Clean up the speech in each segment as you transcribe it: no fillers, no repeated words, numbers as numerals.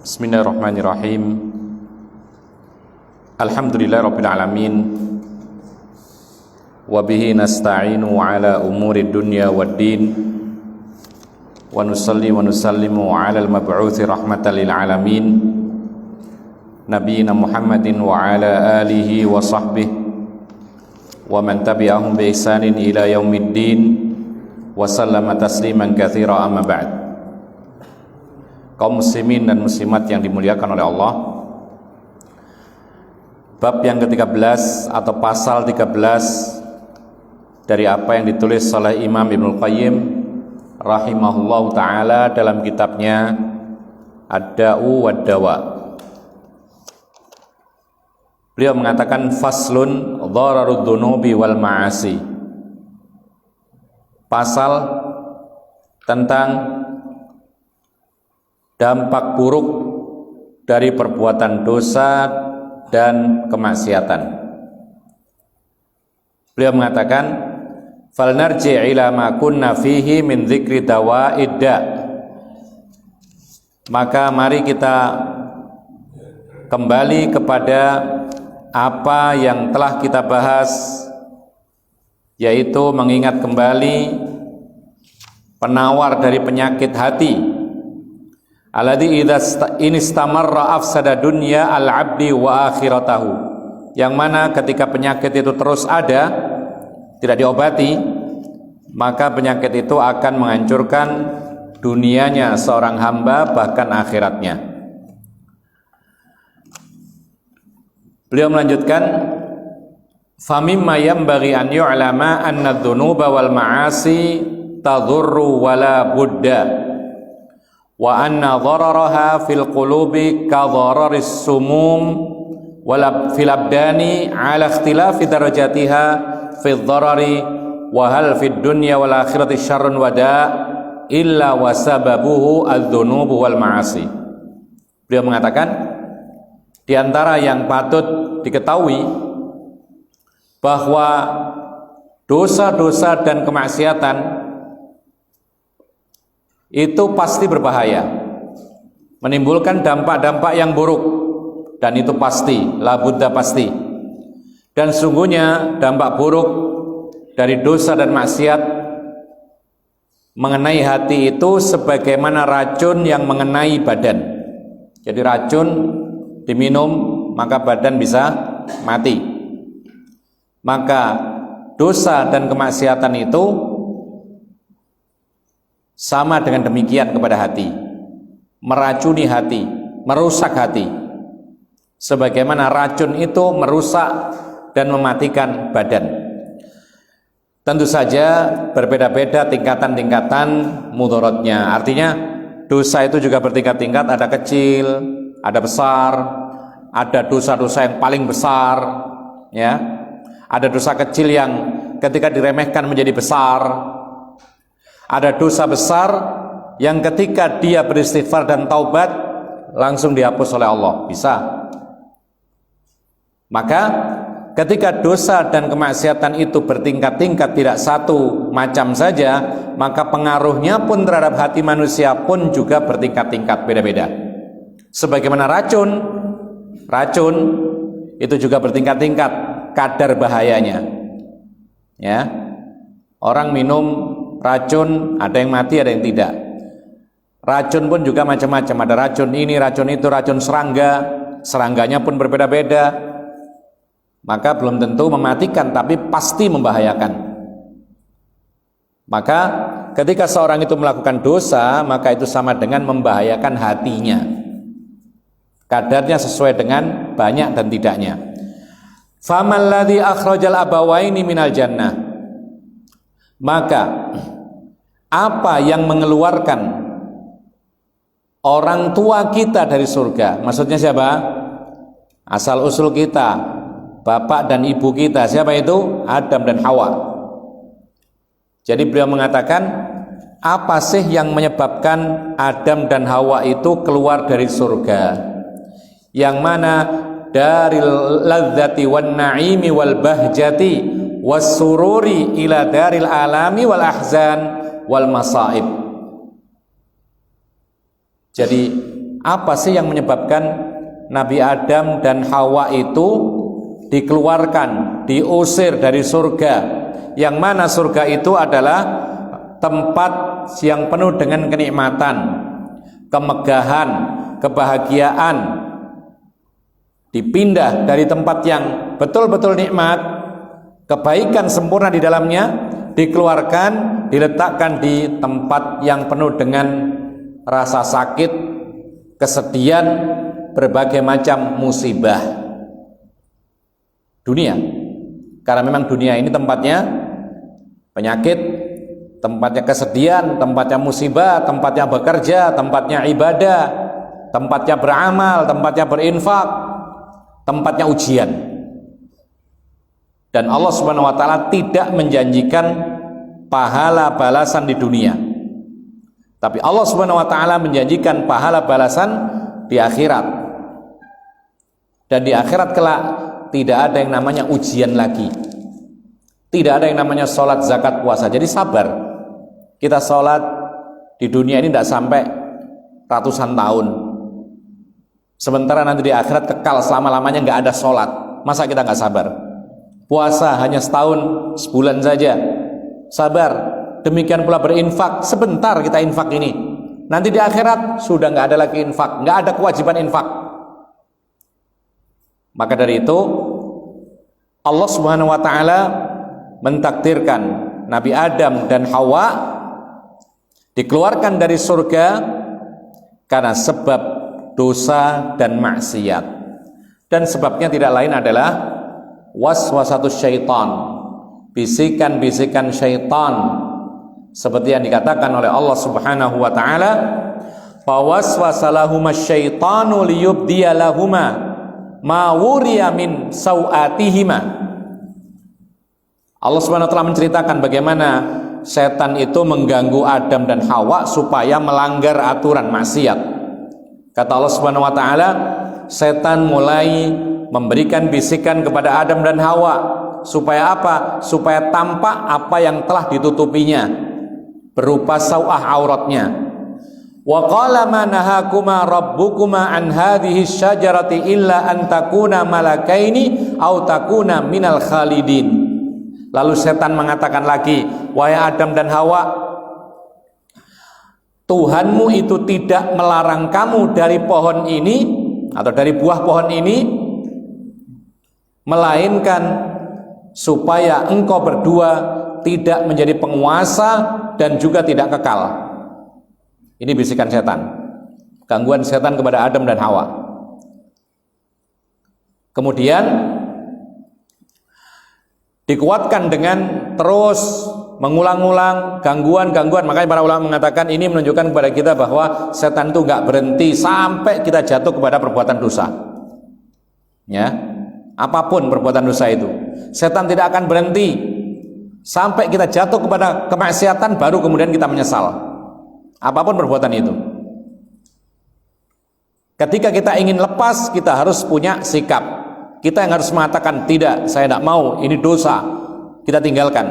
Bismillahirrahmanirrahim. Alhamdulillahirabbil alamin. Wa bihi nasta'inu ala umuri dunya waddin. Wa nusalli wa nusallimu ala al-mab'uthi rahmatan lil alamin. Nabiyina Muhammadin wa ala alihi wa sahbihi wa man tabi'ahum bi ihsanin ila yaumiddin wa sallama tasliman katsira, amma ba'd. Kaum muslimin dan muslimat yang dimuliakan oleh Allah, bab yang ke-13 atau pasal 13 dari apa yang ditulis oleh Imam Ibnul Qayyim rahimahullahu ta'ala dalam kitabnya Ad-Da'u wad-Dawa. Beliau mengatakan faslun dhararud dunubi wal ma'asi, pasal tentang dampak buruk dari perbuatan dosa dan kemaksiatan. Beliau mengatakan falnarji ila ma kunna fihi min dzikri dawa'id da', maka mari kita kembali kepada apa yang telah kita bahas, yaitu mengingat kembali penawar dari penyakit hati, alladzi idza istamarra afsada dunya al-'abdi wa akhiratahu, yang mana ketika penyakit itu terus ada, tidak diobati, maka penyakit itu akan menghancurkan dunianya seorang hamba, bahkan akhiratnya. Beliau melanjutkan, famimma yanbaghi an yu'lama anna adh-dhunuba wal ma'asi tadhurru wala budda wa anna dhararaha fil qulubi ka dhararis sumum wal fil abdani ala ikhtilafi darajatiha fi dharari wa hal fid dunya wal akhirati syarrun wada illa wa sababuhu adz-dzunub wal ma'asi. Beliau mengatakan di antara yang patut diketahui bahwa dosa-dosa dan kemaksiatan itu pasti berbahaya, menimbulkan dampak-dampak yang buruk, dan itu pasti, la budda pasti. Dan sungguhnya dampak buruk dari dosa dan maksiat mengenai hati itu sebagaimana racun yang mengenai badan. Jadi racun diminum maka badan bisa mati. Maka dosa dan kemaksiatan itu sama dengan demikian kepada hati, meracuni hati, merusak hati, sebagaimana racun itu merusak dan mematikan badan. Tentu saja berbeda-beda tingkatan-tingkatan mudaratnya. Artinya dosa itu juga bertingkat-tingkat, ada kecil, ada besar, ada dosa-dosa yang paling besar, ya. Ada dosa kecil yang ketika diremehkan menjadi besar. Ada dosa besar yang ketika dia beristighfar dan taubat langsung dihapus oleh Allah, bisa. Maka ketika dosa dan kemaksiatan itu bertingkat-tingkat, tidak satu macam saja, maka pengaruhnya pun terhadap hati manusia pun juga bertingkat-tingkat, beda-beda. Sebagaimana racun itu juga bertingkat-tingkat kadar bahayanya. Ya. Orang minum racun, ada yang mati, ada yang tidak. Racun pun juga macam-macam, ada racun ini, racun itu, racun serangga, serangganya pun berbeda-beda. Maka belum tentu mematikan, tapi pasti membahayakan. Maka ketika seorang itu melakukan dosa, maka itu sama dengan membahayakan hatinya. Kadarnya sesuai dengan banyak dan tidaknya. Famal ladzi akhrajal abawaini minal jannah, maka apa yang mengeluarkan orang tua kita dari surga? Maksudnya siapa? Asal usul kita, bapak dan ibu kita. Siapa itu? Adam dan Hawa. Jadi beliau mengatakan, apa sih yang menyebabkan Adam dan Hawa itu keluar dari surga? Yang mana dari ladzati wan na'imi wal bahjati wassururi ila daril alami wal ahzan wal masaib. Jadi Apa sih yang menyebabkan Nabi Adam dan Hawa itu dikeluarkan, diusir dari surga? Yang mana surga itu adalah tempat yang penuh dengan kenikmatan, kemegahan, kebahagiaan. Dipindah dari tempat yang betul-betul nikmat, kebaikan sempurna di dalamnya, dikeluarkan, diletakkan di tempat yang penuh dengan rasa sakit, kesedihan, berbagai macam musibah. Dunia, karena memang dunia ini tempatnya penyakit, tempatnya kesedihan, tempatnya musibah, tempatnya bekerja, tempatnya ibadah, tempatnya beramal, tempatnya berinfak, tempatnya ujian. Dan Allah Subhanahu wa taala tidak menjanjikan pahala balasan di dunia, tapi Allah Subhanahu wa taala menjanjikan pahala balasan di akhirat. Dan di akhirat kelak tidak ada yang namanya ujian lagi, tidak ada yang namanya sholat, zakat, puasa. Jadi sabar. Kita sholat di dunia ini tidak sampai ratusan tahun, sementara nanti di akhirat kekal selama-lamanya nggak ada sholat. Masa kita nggak sabar? Puasa hanya setahun, sebulan saja, sabar. Demikian pula berinfak, sebentar kita infak ini, nanti di akhirat sudah nggak ada lagi infak, nggak ada kewajiban infak. Maka dari itu Allah Subhanahu wa taala mentakdirkan Nabi Adam dan Hawa dikeluarkan dari surga karena sebab dosa dan maksiat. Dan sebabnya tidak lain adalah waswasatus syaitan, bisikan-bisikan syaitan, seperti yang dikatakan oleh Allah Subhanahu wa taala, fawaswasalahuma syaitanu liyubdiya lahuma ma wuriya min sau'atihima. Allah Subhanahu wa taala menceritakan bagaimana setan itu mengganggu Adam dan Hawa supaya melanggar aturan maksiat. Kata Allah Subhanahu wa taala, setan mulai memberikan bisikan kepada Adam dan Hawa supaya apa? Supaya tampak apa yang telah ditutupinya berupa sau'ah auratnya. Wa qala ma nahakuma rabbukuma an hadhihi syajarati illa an takuna malakaini aw takuna minal khalidin. Lalu setan mengatakan lagi, wahai Adam dan Hawa, Tuhanmu itu tidak melarang kamu dari pohon ini atau dari buah pohon ini, melainkan supaya engkau berdua tidak menjadi penguasa dan juga tidak kekal. Ini bisikan setan, gangguan setan kepada Adam dan Hawa. Kemudian dikuatkan dengan terus mengulang-ulang gangguan-gangguan. Makanya para ulama mengatakan ini menunjukkan kepada kita bahwa setan itu nggak berhenti sampai kita jatuh kepada perbuatan dosa. Ya, apapun perbuatan dosa itu, setan tidak akan berhenti sampai kita jatuh kepada kemaksiatan, baru kemudian kita menyesal. Apapun perbuatan itu, ketika kita ingin lepas, kita harus punya sikap. Kita yang harus mengatakan tidak, saya tidak mau, ini dosa, kita tinggalkan,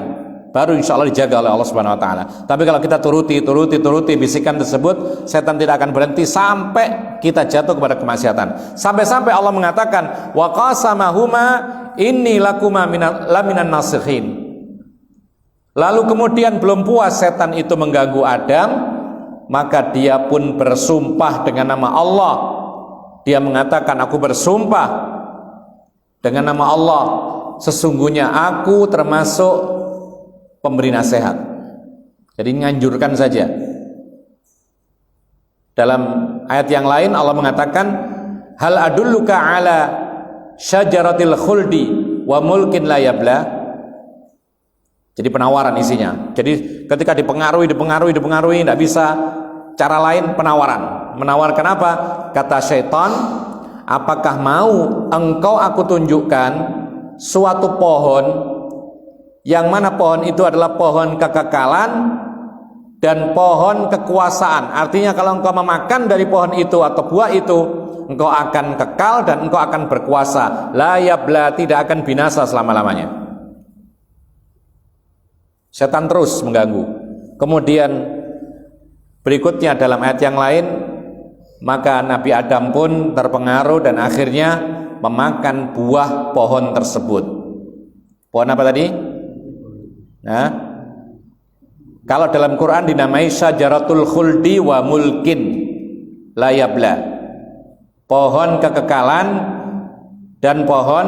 baru insya Allah dijaga oleh Allah Subhanahu wa taala. Tapi kalau kita turuti bisikan tersebut, setan tidak akan berhenti sampai kita jatuh kepada kemaksiatan. Sampai-sampai Allah mengatakan, wa qasamahuma inni lakuma laminan nasihin. Lalu kemudian belum puas setan itu mengganggu Adam, maka dia pun bersumpah dengan nama Allah. Dia mengatakan, aku bersumpah dengan nama Allah, sesungguhnya aku termasuk pemberi nasihat. Jadi nganjurkan saja. Dalam ayat yang lain Allah mengatakan, hal adulluka ala syajaratil khuldi wa mulkin la yabla. Jadi penawaran isinya. Jadi ketika dipengaruhi, tidak bisa cara lain, penawaran. Menawarkan apa? Kata syaitan, apakah mau engkau aku tunjukkan suatu pohon yang mana pohon itu adalah pohon kekekalan dan pohon kekuasaan. Artinya kalau engkau memakan dari pohon itu atau buah itu, engkau akan kekal dan engkau akan berkuasa. La yabla, tidak akan binasa selama-lamanya. Setan terus mengganggu. Kemudian berikutnya dalam ayat yang lain, Maka Nabi Adam pun terpengaruh dan akhirnya memakan buah pohon tersebut. Pohon apa tadi? Nah, kalau dalam Quran dinamai syajaratul khuldi wa mulkin la yabla, pohon kekekalan dan pohon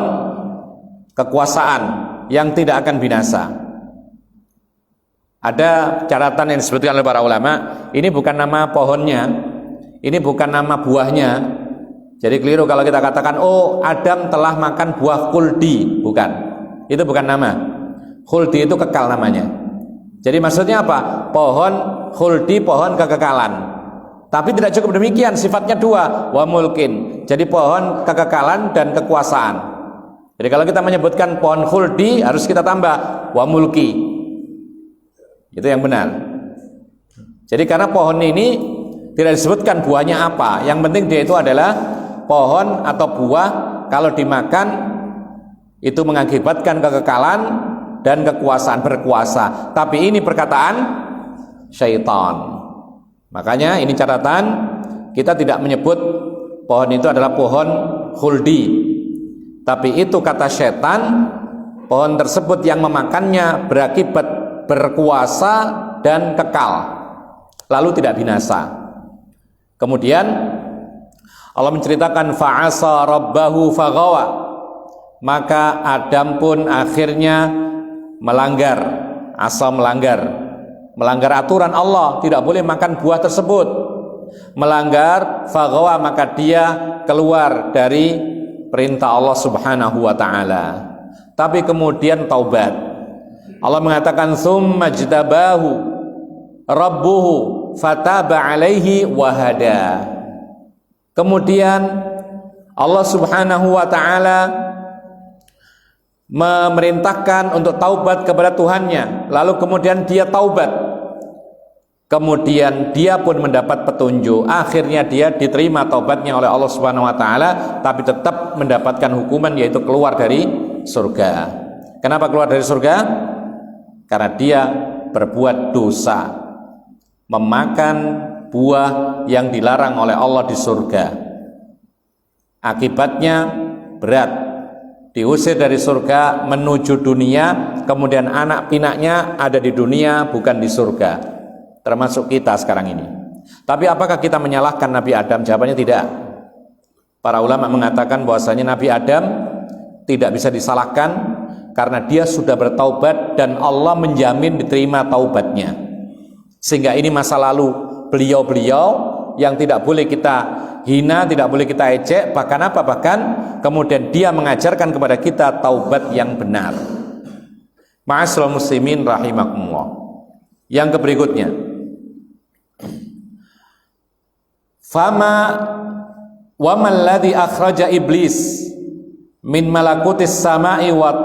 kekuasaan yang tidak akan binasa. Ada catatan yang disebutkan oleh para ulama, ini bukan nama pohonnya, ini bukan nama buahnya. Jadi keliru kalau kita katakan, oh Adam telah makan buah khuldi. Bukan, itu bukan nama. Khuldi itu kekal namanya. Jadi maksudnya apa? Pohon khuldi, pohon kekekalan. Tapi tidak cukup demikian, sifatnya dua, wa mulkin. Jadi pohon kekekalan dan kekuasaan. Jadi kalau kita menyebutkan pohon khuldi, harus kita tambah wa mulki. Itu yang benar. Jadi karena pohon ini tidak disebutkan buahnya apa, yang penting dia itu adalah pohon atau buah, kalau dimakan itu mengakibatkan kekekalan dan kekuasaan, berkuasa. Tapi ini perkataan syaitan. Makanya ini catatan, kita tidak menyebut pohon itu adalah pohon khuldi, tapi itu kata syaitan. Pohon tersebut yang memakannya berakibat berkuasa dan kekal, lalu tidak binasa. Kemudian Allah menceritakan fa'asa rabbahu faghawa, maka Adam pun akhirnya melanggar, melanggar aturan Allah, tidak boleh makan buah tersebut. Melanggar, faghawa, maka dia keluar dari perintah Allah Subhanahu wa taala. Tapi kemudian taubat. Allah mengatakan summa jtabahu rabbuhu fataba alaihi wahada. Kemudian Allah Subhanahu wa taala memerintahkan untuk taubat kepada Tuhannya, lalu kemudian dia taubat, kemudian dia pun mendapat petunjuk. Akhirnya dia diterima taubatnya oleh Allah Subhanahu wa taala, tapi tetap mendapatkan hukuman, yaitu keluar dari surga. Kenapa keluar dari surga? Karena dia berbuat dosa, memakan buah yang dilarang oleh Allah di surga. Akibatnya berat, diusir dari surga menuju dunia, kemudian anak pinaknya ada di dunia, bukan di surga, termasuk kita sekarang ini. Tapi apakah kita menyalahkan Nabi Adam? Jawabannya tidak. Para ulama mengatakan bahwasanya Nabi Adam tidak bisa disalahkan karena dia sudah bertaubat dan Allah menjamin diterima taubatnya. Sehingga ini masa lalu beliau-beliau yang tidak boleh kita hina, tidak boleh kita ejek. Bahkan apa? Bahkan kemudian dia mengajarkan kepada kita taubat yang benar. Ma'asyiral muslimin rahimakumullah. Yang berikutnya, fama wa malladzi akhraja iblis min malakutis sama'i wa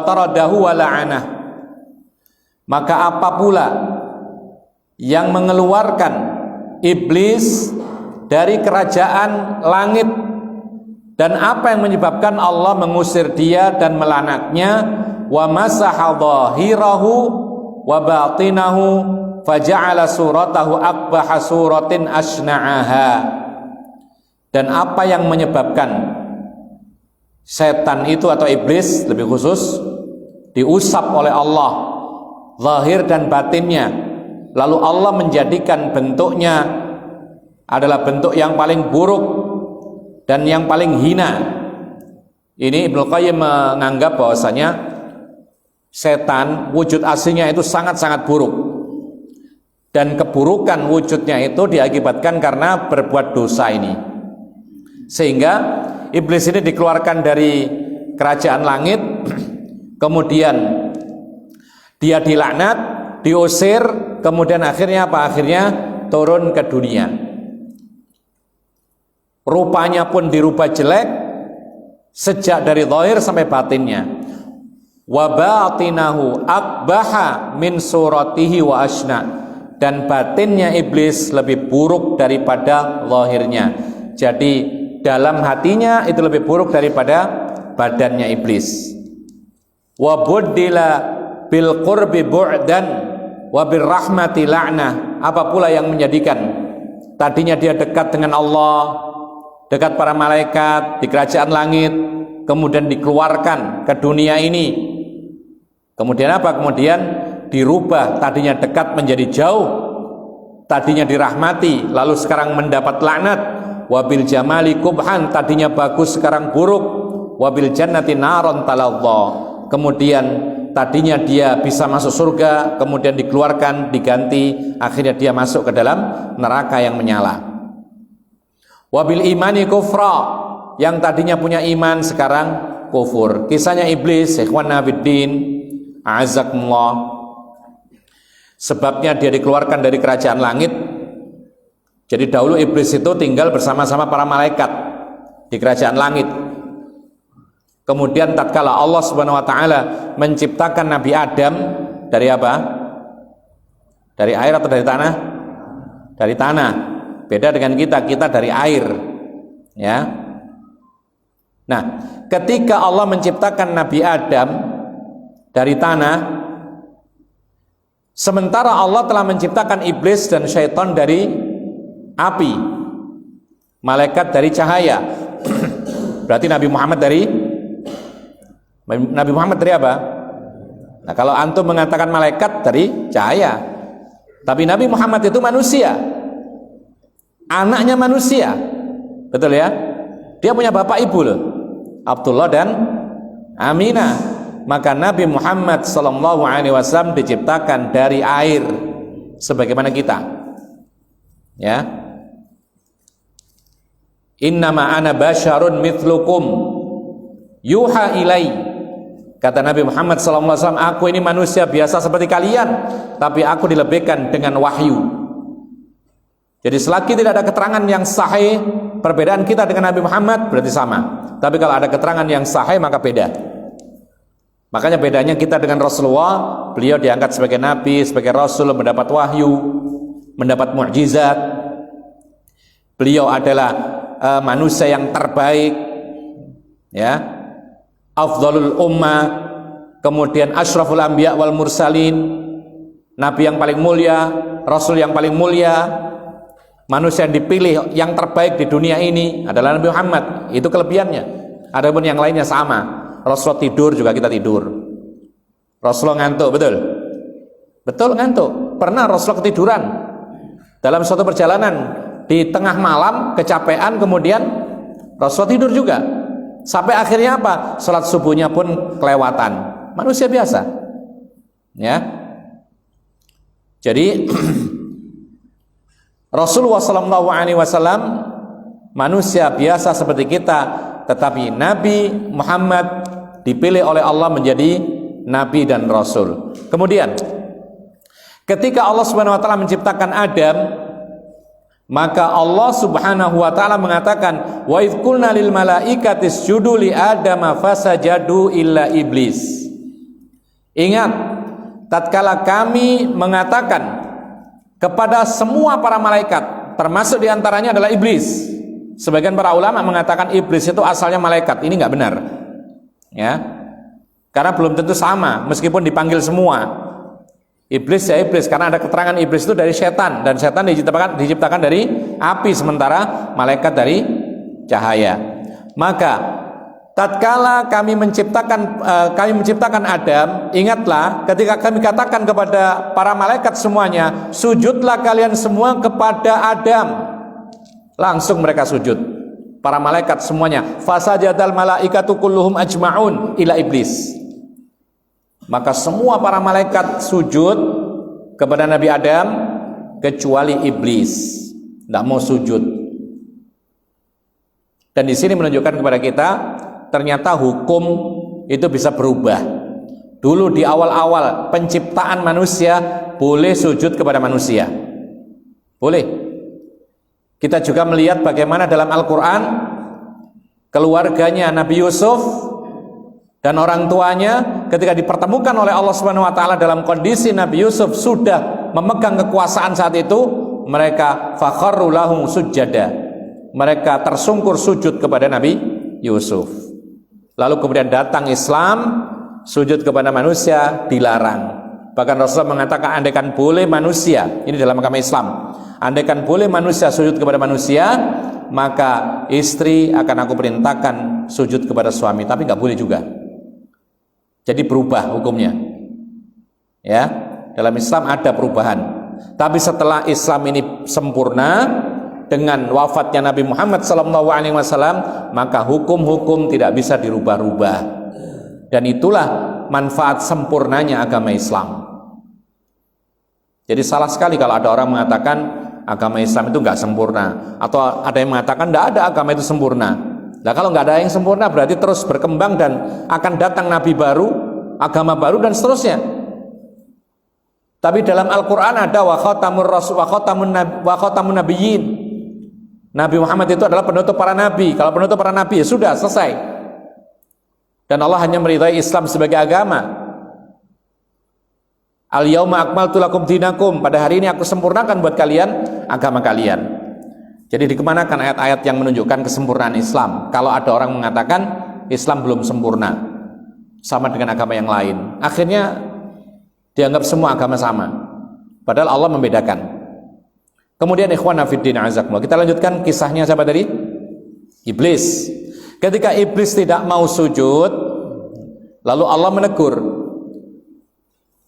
taradahu wa la'anah. Maka apa pula yang mengeluarkan iblis dari kerajaan langit, dan apa yang menyebabkan Allah mengusir dia dan melaknatnya? Wa masaha dhahirahu wa batinahu faja'ala suratahu aqbaha suratin asna'aha. Dan apa yang menyebabkan setan itu atau iblis lebih khusus diusap oleh Allah zahir dan batinnya, lalu Allah menjadikan bentuknya adalah bentuk yang paling buruk dan yang paling hina. Ini Ibnu Qayyim menganggap bahwasanya setan wujud aslinya itu sangat-sangat buruk, dan keburukan wujudnya itu diakibatkan karena berbuat dosa ini, sehingga iblis ini dikeluarkan dari kerajaan langit, kemudian dia dilaknat, diusir, kemudian akhirnya apa? Akhirnya turun ke dunia. Rupanya pun dirubah jelek, sejak dari zahir sampai batinnya. Wa batinahu aqbaha min suratihi wa asna. Dan batinnya iblis lebih buruk daripada zahirnya. Jadi dalam hatinya itu lebih buruk daripada badannya iblis. Wa buddila bil qurbi bu'dan wa bir rahmati la'nah. Apa pula yang menjadikan tadinya dia dekat dengan Allah, dekat para malaikat di kerajaan langit, kemudian dikeluarkan ke dunia ini. Kemudian apa? Kemudian dirubah, tadinya dekat menjadi jauh, tadinya dirahmati lalu sekarang mendapat laknat. Wabil jamali kubhan, tadinya bagus sekarang buruk. Wabil jannati naron taladha, kemudian tadinya dia bisa masuk surga, kemudian dikeluarkan, diganti, akhirnya dia masuk ke dalam neraka yang menyala. Wabil imani kufra, yang tadinya punya iman sekarang kufur. Kisahnya iblis, ikhwana fiddin, a'azzakumullah. Sebabnya dia dikeluarkan dari kerajaan langit. Jadi dahulu iblis itu tinggal bersama-sama para malaikat di kerajaan langit. Kemudian tatkala Allah Subhanahu wa taala menciptakan Nabi Adam dari apa? Dari air atau dari tanah? Dari tanah. Beda dengan kita dari air. Ya. Nah, ketika Allah menciptakan Nabi Adam dari tanah, sementara Allah telah menciptakan iblis dan syaitan dari api, malaikat dari cahaya. Berarti Nabi Muhammad dari apa? Nah, kalau antum mengatakan malaikat dari cahaya, tapi Nabi Muhammad itu manusia, anaknya manusia, betul ya? Dia punya bapak ibu loh, Abdullah dan Aminah. Maka Nabi Muhammad SAW diciptakan dari air, sebagaimana kita. Ya. Innama ana basyarun mithlukum yuha ilai, kata Nabi Muhammad SAW, aku ini manusia biasa seperti kalian, tapi aku dilebihkan dengan wahyu. Jadi selagi tidak ada keterangan yang sahih, perbedaan kita dengan Nabi Muhammad berarti sama. Tapi kalau ada keterangan yang sahih maka beda. Makanya bedanya kita dengan Rasulullah, beliau diangkat sebagai Nabi, sebagai Rasul, mendapat wahyu, mendapat mukjizat. Beliau adalah manusia yang terbaik, ya, afdhalul ummah, kemudian asyraful anbiya wal mursalin, nabi yang paling mulia, rasul yang paling mulia, manusia yang dipilih yang terbaik di dunia ini adalah Nabi Muhammad. Itu kelebihannya. Adapun yang lainnya sama. Rasulullah tidur juga kita tidur. Rasulullah ngantuk, betul? Betul, ngantuk. Pernah Rasulullah ketiduran dalam suatu perjalanan, di tengah malam kecapean, kemudian Rasulullah tidur juga. Sampai akhirnya apa? Salat subuhnya pun kelewatan. Manusia biasa. Ya. Jadi Rasulullah SAW manusia biasa seperti kita, tetapi Nabi Muhammad dipilih oleh Allah menjadi nabi dan rasul. Kemudian ketika Allah Subhanahu wa taala menciptakan Adam, maka Allah Subhanahu wa taala mengatakan, wa idz qulna lil malaikati isjudu li adama fasajadu illa iblis. Ingat, tatkala kami mengatakan kepada semua para malaikat, termasuk diantaranya adalah iblis. Sebagian para ulama mengatakan iblis itu asalnya malaikat. Ini nggak benar, ya, karena belum tentu sama meskipun dipanggil semua. Iblis ya iblis, karena ada keterangan iblis itu dari setan, dan setan diciptakan dari api, sementara malaikat dari cahaya. Maka tatkala kami menciptakan Adam, ingatlah ketika kami katakan kepada para malaikat semuanya, sujudlah kalian semua kepada Adam. Langsung mereka sujud, para malaikat semuanya. Fasajadal malaikatu kulluhum ajma'un ila iblis. Maka semua para malaikat sujud kepada Nabi Adam kecuali iblis, tidak mau sujud. Dan di sini menunjukkan kepada kita ternyata hukum itu bisa berubah. Dulu di awal-awal penciptaan manusia boleh sujud kepada manusia, boleh. Kita juga melihat bagaimana dalam Al-Quran keluarganya Nabi Yusuf dan orang tuanya ketika dipertemukan oleh Allah Subhanahu wa taala dalam kondisi Nabi Yusuf sudah memegang kekuasaan saat itu, mereka fakharru lahu sujada, mereka tersungkur sujud kepada Nabi Yusuf. Lalu kemudian datang Islam, sujud kepada manusia dilarang. Bahkan Rasulullah mengatakan andaikan boleh manusia, ini dalam agama Islam, andaikan boleh manusia sujud kepada manusia, maka istri akan aku perintahkan sujud kepada suami, tapi nggak boleh juga. Jadi berubah hukumnya. Ya, dalam Islam ada perubahan. Tapi setelah Islam ini sempurna dengan wafatnya Nabi Muhammad SAW, maka hukum-hukum tidak bisa dirubah-rubah. Dan itulah manfaat sempurnanya agama Islam. Jadi salah sekali kalau ada orang mengatakan agama Islam itu nggak sempurna, atau ada yang mengatakan nggak ada agama itu sempurna. Nah, kalau nggak ada yang sempurna berarti terus berkembang dan akan datang nabi baru, agama baru dan seterusnya. Tapi dalam Al-Quran ada wa khatamun nabiyyin. Nabi Muhammad itu adalah penutup para nabi. Kalau penutup para nabi ya sudah selesai. Dan Allah hanya meridai Islam sebagai agama. Al-yauma akmaltu lakum dinakum, pada hari ini aku sempurnakan buat kalian agama kalian. Jadi dikemanakan ayat-ayat yang menunjukkan kesempurnaan Islam kalau ada orang mengatakan Islam belum sempurna sama dengan agama yang lain? Akhirnya dianggap semua agama sama, padahal Allah membedakan. Kemudian ikhwan fiddin azakumullah, kita lanjutkan kisahnya siapa tadi? Iblis. Ketika iblis tidak mau sujud, lalu Allah menegur.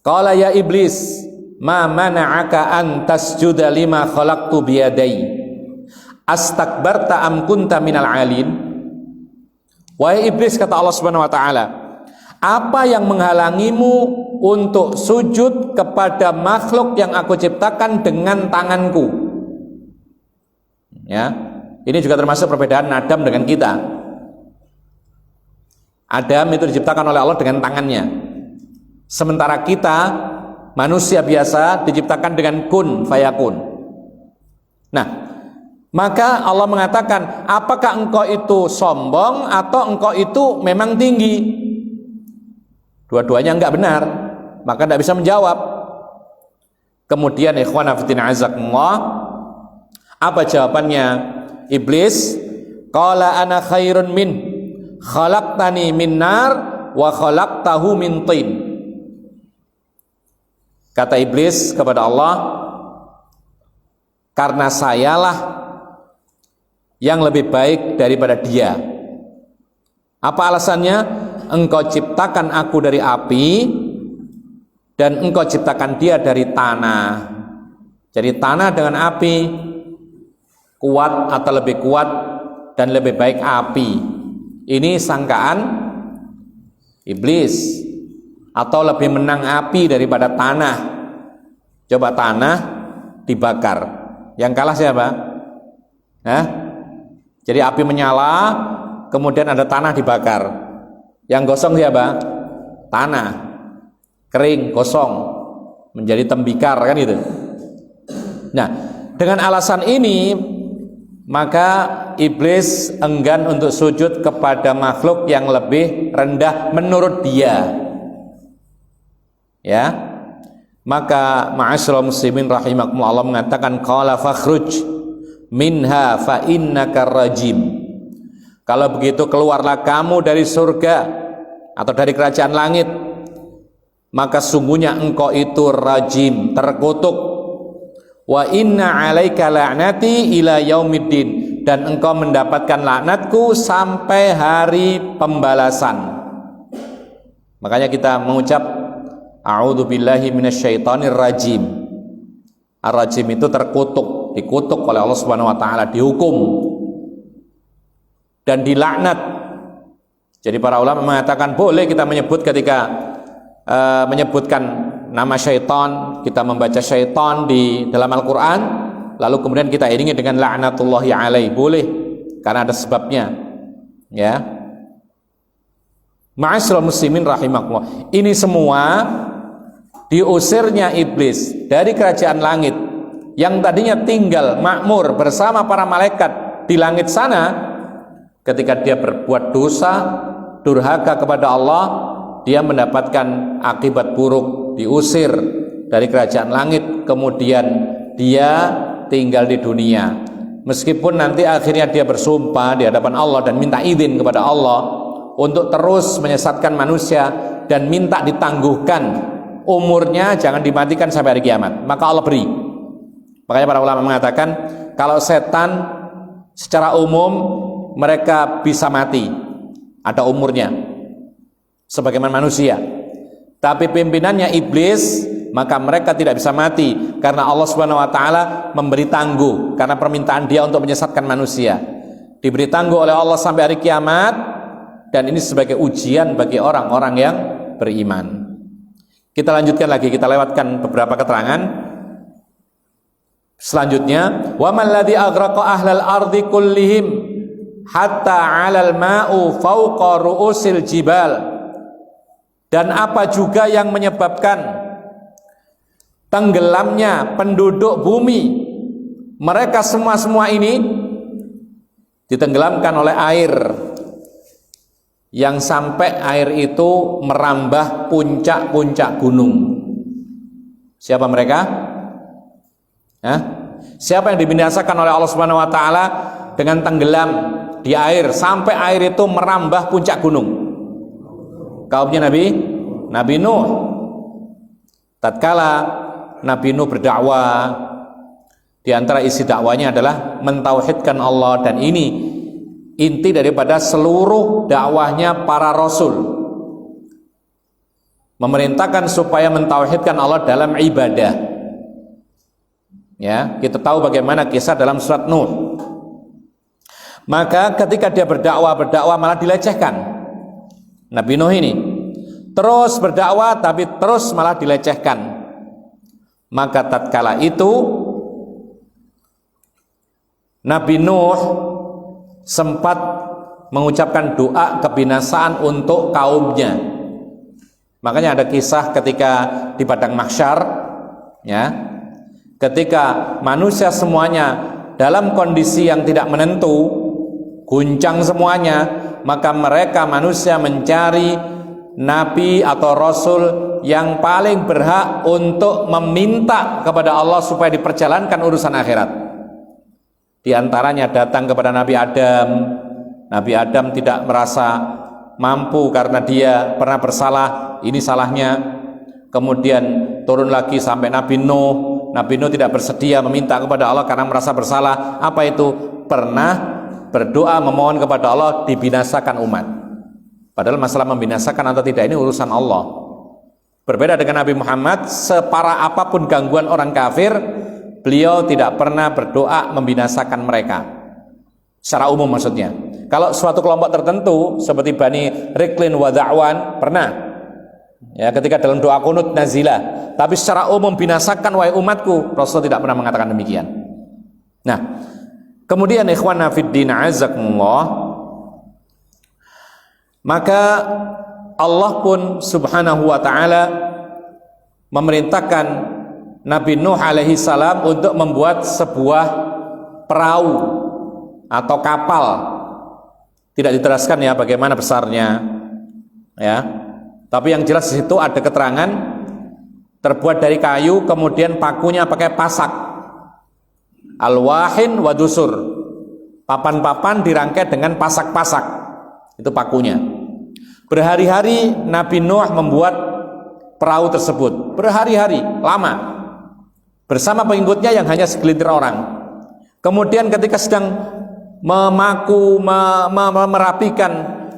Qala ya iblis, ma mana'aka an tasjuda lima khalaqtu biyadai, astakbarta am kunta minal alin. Wahai iblis, kata Allah Subhanahu wa taala, apa yang menghalangimu untuk sujud kepada makhluk yang aku ciptakan dengan tanganku? Ya, ini juga termasuk perbedaan Adam dengan kita. Adam itu diciptakan oleh Allah dengan tangannya. Sementara kita manusia biasa diciptakan dengan kun fayakun. Nah, maka Allah mengatakan, apakah engkau itu sombong atau engkau itu memang tinggi? Dua-duanya enggak benar, maka tidak bisa menjawab. Kemudian ikhwan fillah azakumullah, apa jawabannya iblis? Qala ana khairun min, khalaqtani min nar wa khalaqtahu min tin. Kata iblis kepada Allah, karena sayalah yang lebih baik daripada dia. Apa alasannya? Engkau ciptakan aku dari api dan engkau ciptakan dia dari tanah. Jadi tanah dengan api kuat atau lebih kuat dan lebih baik api. Ini sangkaan iblis. Atau lebih menang api daripada tanah. Coba tanah dibakar, yang kalah siapa? Jadi api menyala, kemudian ada tanah dibakar, yang gosong siapa? Tanah. Kering, gosong, menjadi tembikar, kan itu. Nah, dengan alasan ini maka iblis enggan untuk sujud kepada makhluk yang lebih rendah menurut dia. Ya, maka ma'asyiral muslimin rahimakumullah, Allah mengatakan qala fakhruj minha fa innaka rajim. Kalau begitu keluarlah kamu dari surga atau dari kerajaan langit, maka sungguhnya engkau itu rajim, terkutuk. Wa inna 'alaika la'nati ila yaumiddin, dan engkau mendapatkan laknatku sampai hari pembalasan. Makanya kita mengucap a'udzu billahi minasyaitonir rajim. Ar-rajim itu terkutuk, dikutuk oleh Allah Subhanahu wa taala, dihukum dan dilaknat. Jadi para ulama mengatakan boleh kita menyebut ketika menyebutkan nama syaitan, kita membaca syaitan di dalam Al-Qur'an, lalu kemudian kita iringi dengan laknatullahi alaihi, boleh karena ada sebabnya. Ya. Ma'asyiral muslimin rahimakumullah. Ini semua diusirnya iblis dari kerajaan langit yang tadinya tinggal makmur bersama para malaikat di langit sana. Ketika dia berbuat dosa, durhaka kepada Allah, dia mendapatkan akibat buruk, diusir dari kerajaan langit, kemudian dia tinggal di dunia. Meskipun nanti akhirnya dia bersumpah di hadapan Allah dan minta izin kepada Allah untuk terus menyesatkan manusia dan minta ditangguhkan umurnya, jangan dimatikan sampai hari kiamat, maka Allah beri. Makanya para ulama mengatakan kalau setan secara umum mereka bisa mati, ada umurnya sebagaimana manusia. Tapi pimpinannya iblis, maka mereka tidak bisa mati karena Allah Subhanahu wa taala memberi tangguh karena permintaan dia untuk menyesatkan manusia. Diberi tangguh oleh Allah sampai hari kiamat, dan ini sebagai ujian bagi orang-orang yang beriman. Kita lanjutkan lagi, kita lewatkan beberapa keterangan. Selanjutnya, wa man ladzi aghraqa ahlal ardi kullihim hatta 'alal ma'u fawqa ru'usil jibal. Dan apa juga yang menyebabkan tenggelamnya penduduk bumi, mereka semua ini ditenggelamkan oleh air yang sampai air itu merambah puncak-puncak gunung. Siapa mereka? Siapa yang dibinasakan oleh Allah Subhanahu wa taala dengan tenggelam di air sampai air itu merambah puncak gunung? Kaumnya Nabi Nuh. Tatkala Nabi Nuh berdakwah, di antara isi dakwanya adalah mentauhidkan Allah, dan ini inti daripada seluruh dakwahnya para rasul, memerintahkan supaya mentauhidkan Allah dalam ibadah. Ya, kita tahu bagaimana kisah dalam surat Nuh. Maka ketika dia berdakwah malah dilecehkan. Nabi Nuh ini terus berdakwah tapi terus malah dilecehkan. Maka tatkala itu Nabi Nuh sempat mengucapkan doa kebinasaan untuk kaumnya. Makanya ada kisah ketika di padang mahsyar, ya, ketika manusia semuanya dalam kondisi yang tidak menentu, guncang semuanya, maka mereka manusia mencari nabi atau rasul yang paling berhak untuk meminta kepada Allah supaya diperjalankan urusan akhirat. Di antaranya datang kepada Nabi Adam. Nabi Adam tidak merasa mampu karena dia pernah bersalah, ini salahnya. Kemudian turun lagi sampai Nabi Nuh. Nabi Nuh tidak bersedia meminta kepada Allah karena merasa bersalah. Apa itu? Pernah berdoa memohon kepada Allah dibinasakan umat. Padahal masalah membinasakan atau tidak ini urusan Allah. Berbeda dengan Nabi Muhammad, separah apapun gangguan orang kafir, beliau tidak pernah berdoa membinasakan mereka. Secara umum maksudnya. Kalau suatu kelompok tertentu seperti Bani Riklin wa Da'wan pernah. Ya, ketika dalam doa kunut nazilah. Tapi secara umum binasakan wahai umatku, Rasul tidak pernah mengatakan demikian. Nah, kemudian ikhwana fiddin azakumullah, maka Allah pun subhanahu wa ta'ala memerintahkan Nabi Nuh alaihi salam untuk membuat sebuah perahu atau kapal. Tidak diteraskan ya bagaimana besarnya, ya. Tapi yang jelas di situ ada keterangan terbuat dari kayu, kemudian pakunya pakai pasak, alwahin wa dusur, papan-papan dirangkai dengan pasak-pasak, itu pakunya. Berhari-hari Nabi Nuh membuat perahu tersebut, berhari-hari lama bersama pengikutnya yang hanya segelintir orang. Kemudian ketika sedang merapikan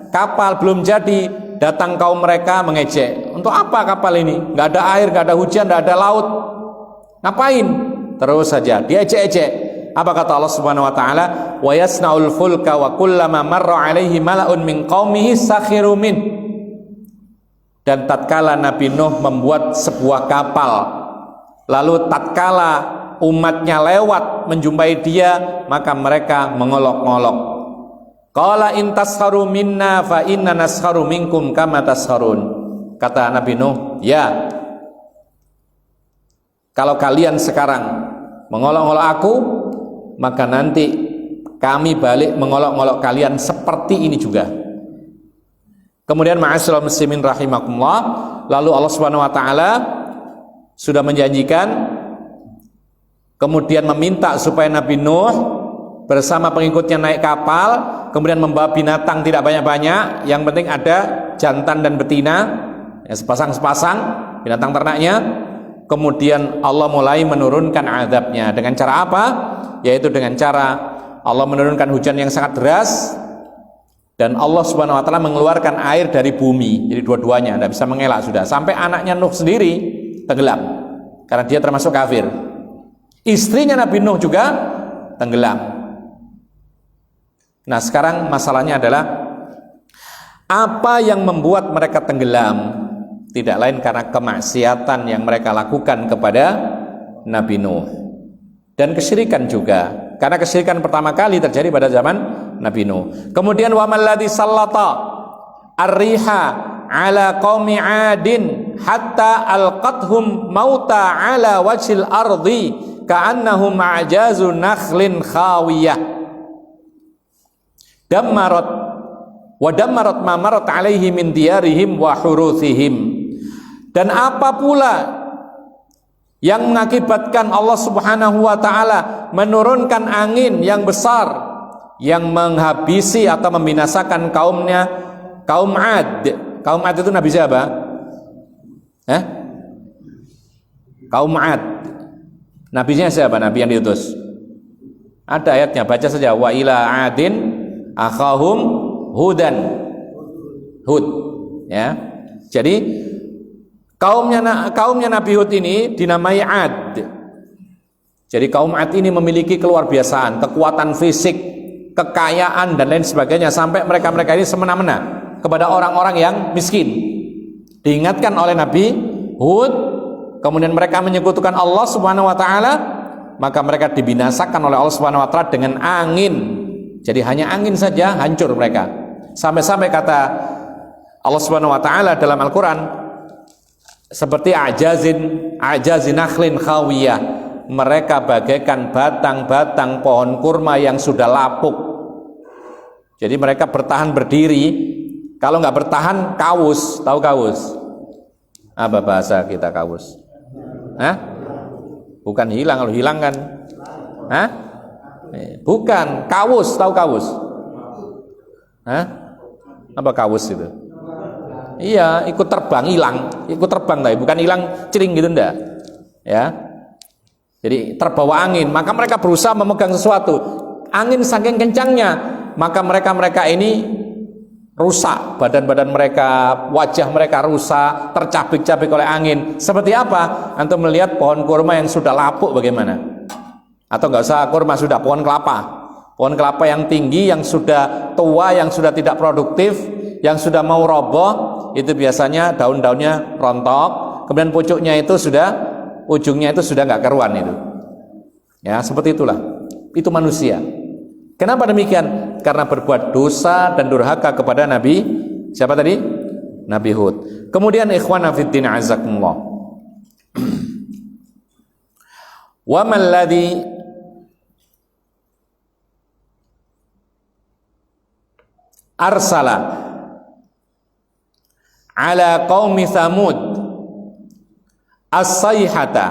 kapal belum jadi, datang kaum mereka mengejek. Untuk apa kapal ini? Nggak ada air, nggak ada hujan, nggak ada laut. Ngapain? Terus saja diejek-ejek. Apa kata Allah Subhanahu wa taala? Wa yasnaul fulka wa kullama marra alaihi mala'un min qaumihi sakhiru min. Dan tatkala Nabi Nuh membuat sebuah kapal, lalu tatkala umatnya lewat menjumpai dia, maka mereka mengolok-ngolok. Qala in tasharu minna fa inna nasharu minkum kama tasharun. Kata Nabi Nuh, ya, kalau kalian sekarang mengolok-ngolok aku, maka nanti kami balik mengolok-ngolok kalian seperti ini juga. Kemudian ma'asyiral muslimin rahimakumullah, lalu Allah Subhanahu wa taala sudah menjanjikan, kemudian meminta supaya Nabi Nuh bersama pengikutnya naik kapal, kemudian membawa binatang tidak banyak-banyak, yang penting ada jantan dan betina, ya, sepasang-sepasang binatang ternaknya. kemudian Allah mulai menurunkan azabnya. Dengan cara apa? Yaitu dengan cara Allah menurunkan hujan yang sangat deras, dan Allah Subhanahu wa taala mengeluarkan air dari bumi. Jadi dua-duanya tidak bisa mengelak sudah. Sampai anaknya Nuh sendiri tenggelam karena dia termasuk kafir. Istrinya Nabi Nuh juga tenggelam. Nah, sekarang masalahnya adalah apa yang membuat mereka tenggelam? Tidak lain karena kemaksiatan yang mereka lakukan kepada Nabi Nuh, dan kesyirikan juga. Karena kesyirikan pertama kali terjadi pada zaman Nabi Nuh. Kemudian wa malladzi sallata ar-riha ala qaumi 'adin hatta alqathum mauta ala wajhil ardi ka'annahum a'jazu nakhlin khawiyah. Dammarat wa dammarat ma marat 'alaihi min diyarihim wa huruthihim. Dan apa pula yang mengakibatkan Allah Subhanahu wa taala menurunkan angin yang besar yang menghabisi atau membinasakan kaumnya, kaum Ad. Kaum Ad itu nabi siapa? Kaum Ad. Nabinya siapa? Nabi yang diutus. Ada ayatnya, baca saja. Wa ila adin akhahum hudan. Hud. Ya. Jadi kaumnya Nabi Hud ini dinamai Ad. Jadi kaum Ad ini memiliki keluar biasaan, kekuatan fisik, kekayaan dan lain sebagainya, sampai mereka ini semena-mena kepada orang-orang yang miskin. Diingatkan oleh Nabi Hud, kemudian mereka menyekutukan Allah Subhanahu wa taala, maka mereka dibinasakan oleh Allah Subhanahu wa taala dengan angin. Jadi hanya angin saja hancur mereka. Sampai-sampai kata Allah Subhanahu wa taala dalam Al-Qur'an, seperti a'jazin nakhlin khawiyah, mereka bagaikan batang-batang pohon kurma yang sudah lapuk. Jadi mereka bertahan berdiri, kalau nggak bertahan kawus. Tahu kawus? Apa bahasa kita kawus? Bukan hilang, kalau hilang kan bukan, kawus. Tahu kawus? Apa kawus itu? Iya, ikut terbang, ikut terbang tapi bukan hilang cering gitu, enggak. Ya. Jadi terbawa angin, maka mereka berusaha memegang sesuatu. Angin saking kencangnya, maka mereka ini rusak, badan-badan mereka, wajah mereka rusak, tercabik-cabik oleh angin. Seperti apa? Antum melihat pohon kurma yang sudah lapuk bagaimana? Atau enggak usah kurma, sudah pohon kelapa. Pohon kelapa yang tinggi, yang sudah tua, yang sudah tidak produktif, yang sudah mau roboh, itu biasanya daun-daunnya rontok, kemudian pucuknya itu ujungnya itu sudah nggak karuan itu. Ya, seperti itulah. Itu manusia. Kenapa demikian? Karena berbuat dosa dan durhaka kepada Nabi siapa tadi? Nabi Hud. Kemudian ikhwana fiddin azakumullah. Wa man ladzi arsala ala qaumi Thamud as-sayhata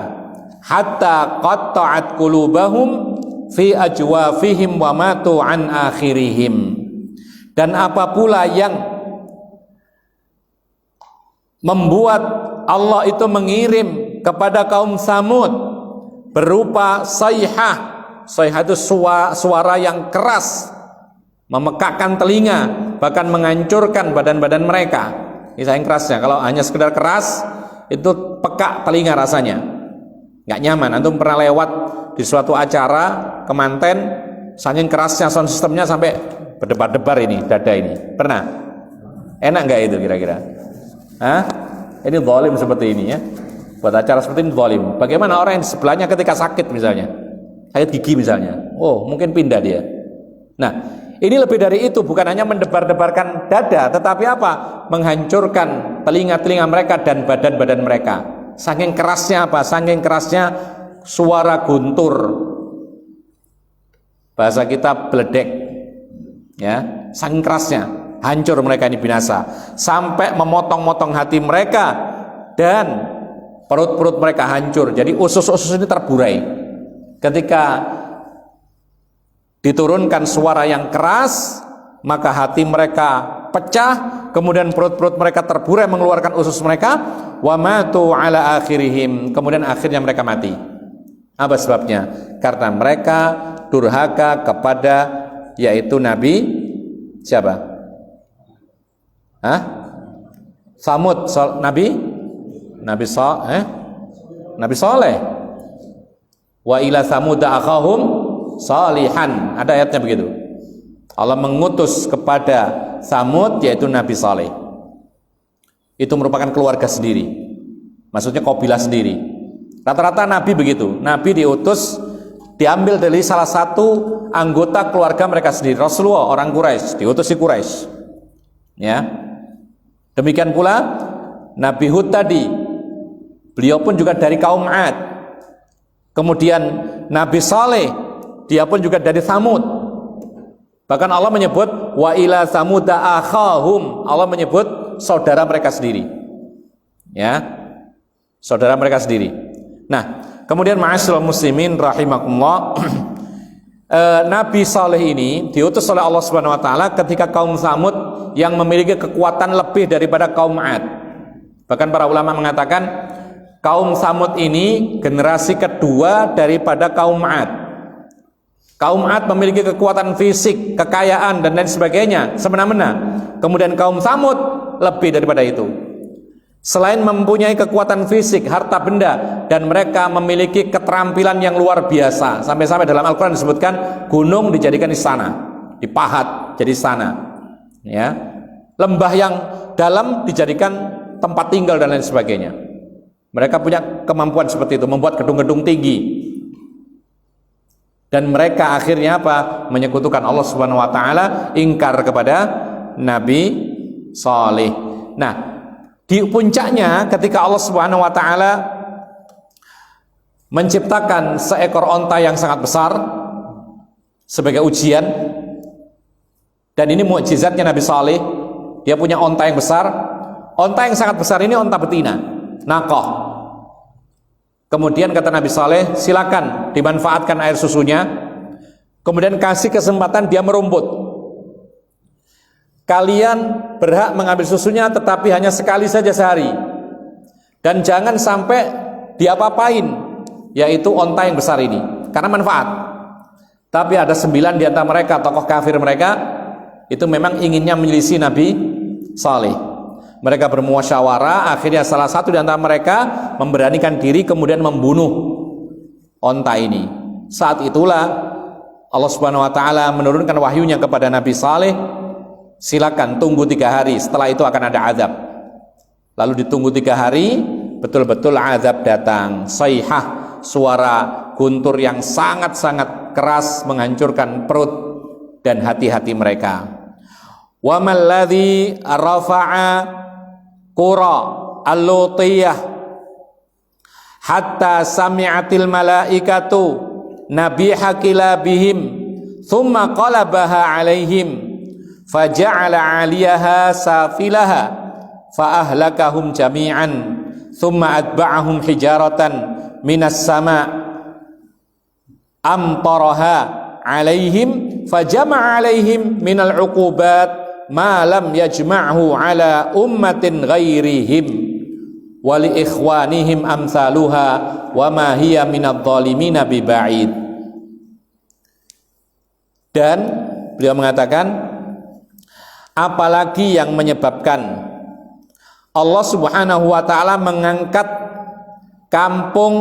hatta qatta'at qulubahum fi ajwafihim wa matu an akhirihim. Dan apa pula yang membuat Allah itu mengirim kepada kaum Thamud berupa sayhah. Sayhah itu suara yang keras, memekakkan telinga, bahkan menghancurkan badan-badan mereka. Ini saking kerasnya. Kalau hanya sekedar keras, itu pekak telinga rasanya, nggak nyaman. Antum pernah lewat di suatu acara kemanten, saking kerasnya sound systemnya sampai berdebar-debar ini dada ini. Pernah? Enak nggak itu kira-kira? Ini zalim seperti ini ya. Buat acara seperti ini zalim. Bagaimana orang yang di sebelahnya ketika sakit misalnya, sakit gigi misalnya, mungkin pindah dia. Nah, ini lebih dari itu, bukan hanya mendebar-debarkan dada, tetapi apa? Menghancurkan telinga-telinga mereka dan badan-badan mereka. Saking kerasnya apa? Saking kerasnya suara guntur. Bahasa kita beledek. Ya, saking kerasnya, hancur mereka ini, binasa. Sampai memotong-motong hati mereka dan perut-perut mereka hancur. Jadi usus-usus ini terburai. Ketika diturunkan suara yang keras, maka hati mereka pecah, kemudian perut-perut mereka terburai mengeluarkan usus mereka, wa matu ala akhirihim, kemudian akhirnya mereka mati. Apa sebabnya? Karena mereka durhaka kepada yaitu Nabi siapa? Samud, Nabi Saleh. Wa ila Samud akhahum salihan. Ada ayatnya begitu. Allah mengutus kepada Samud yaitu Nabi Saleh. Itu merupakan keluarga sendiri. Maksudnya kabilah sendiri. Rata-rata Nabi begitu. Nabi diutus diambil dari salah satu anggota keluarga mereka sendiri. Rasulullah orang Quraisy, diutus di Quraisy. Ya. Demikian pula Nabi Hud tadi, beliau pun juga dari kaum Ad. Kemudian Nabi Saleh, dia pun juga dari Samud. Bahkan Allah menyebut wa ila samuda akhahum, Allah menyebut saudara mereka sendiri. Ya. Saudara mereka sendiri. Nah, kemudian ma'asyiral muslimin rahimakumullah, Nabi Saleh ini diutus oleh Allah Subhanahu wa taala ketika kaum Samud yang memiliki kekuatan lebih daripada kaum Ad. Bahkan para ulama mengatakan kaum Samud ini generasi kedua daripada kaum Ad. Kaum Ad memiliki kekuatan fisik, kekayaan dan lain sebagainya semena-mena. Kemudian kaum Samud lebih daripada itu. Selain mempunyai kekuatan fisik, harta benda, dan mereka memiliki keterampilan yang luar biasa. Sampai-sampai dalam Al-Quran disebutkan gunung dijadikan istana, dipahat jadi istana. Ya. Lembah yang dalam dijadikan tempat tinggal dan lain sebagainya. Mereka punya kemampuan seperti itu, membuat gedung-gedung tinggi. Dan mereka akhirnya apa? Menyekutukan Allah Subhanahu wa taala, ingkar kepada Nabi Saleh. Nah, di puncaknya ketika Allah Subhanahu wa taala menciptakan seekor onta yang sangat besar sebagai ujian, dan ini mukjizatnya Nabi Saleh, dia punya onta yang besar. Onta yang sangat besar ini onta betina, naqah. Kemudian kata Nabi Saleh, silakan dimanfaatkan air susunya, kemudian kasih kesempatan dia merumput. Kalian berhak mengambil susunya tetapi hanya sekali saja sehari, dan jangan sampai diapa-apain, yaitu onta yang besar ini, karena manfaat. Tapi ada 9 di antara mereka, tokoh kafir mereka, itu memang inginnya menyelisih Nabi Saleh. Mereka bermusyawarah, akhirnya salah satu di antara mereka memberanikan diri kemudian membunuh onta ini. Saat itulah Allah Subhanahu wa taala menurunkan wahyunya kepada Nabi Saleh, silakan tunggu 3 hari, setelah itu akan ada azab. Lalu ditunggu 3 hari, betul-betul azab datang. Sayhah, suara guntur yang sangat-sangat keras menghancurkan perut dan hati-hati mereka. Wa malladzi rafa'a qura al-lutiyah hatta sami'atil malaikatu nabiha kilabihim thumma qalabaha alaihim faja'ala 'aliyaha safilaha fa ahlakahum jami'an thumma atba'ahum hijaratan minas sama' amtaraha 'alaihim fajama'a 'alaihim minal 'uqubat ma lam yajma'hu ala ummatin ghairihim wa li ikhwanihim amsaluha wa ma hiya minadh dhalimina biba'id. Dan beliau mengatakan, apalagi yang menyebabkan Allah Subhanahu wa taala mengangkat kampung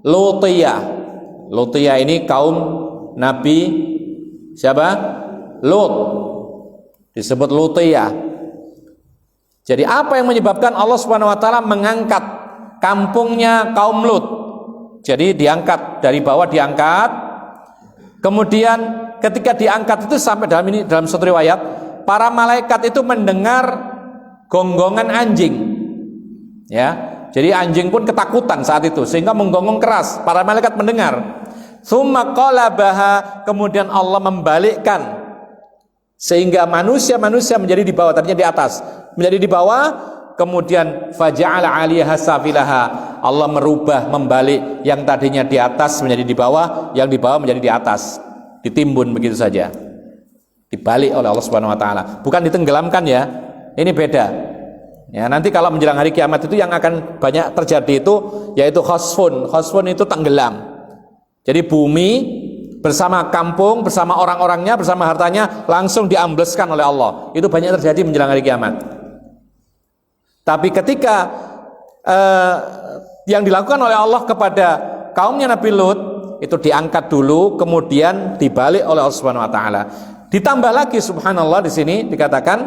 Lutiyah. Lutiyah ini kaum Nabi siapa? Lut. Disebut Lutiyah. Jadi apa yang menyebabkan Allah Subhanahu wa taala mengangkat kampungnya kaum Lut? Jadi diangkat dari bawah, diangkat. Kemudian ketika diangkat itu sampai dalam satu riwayat, para malaikat itu mendengar gonggongan anjing. Ya. Jadi anjing pun ketakutan saat itu sehingga menggonggong keras. Para malaikat mendengar. Tsumma qalabaha, kemudian Allah membalikkan sehingga manusia menjadi di bawah, tadinya di atas, menjadi di bawah, kemudian faja'ala 'aliyaha safilaha, Allah merubah, membalik yang tadinya di atas menjadi di bawah, yang di bawah menjadi di atas, ditimbun begitu saja. dibalik oleh Allah Subhanahu wa taala. Bukan ditenggelamkan ya. Ini beda. Ya, nanti kalau menjelang hari kiamat itu yang akan banyak terjadi itu yaitu khasfun. Khasfun itu tenggelam. Jadi bumi bersama kampung, bersama orang-orangnya, bersama hartanya langsung diambleskan oleh Allah. Itu banyak terjadi menjelang hari kiamat. Tapi ketika yang dilakukan oleh Allah kepada kaumnya Nabi Lut itu diangkat dulu, kemudian dibalik oleh Allah Subhanahu wa taala. Ditambah lagi subhanallah di sini dikatakan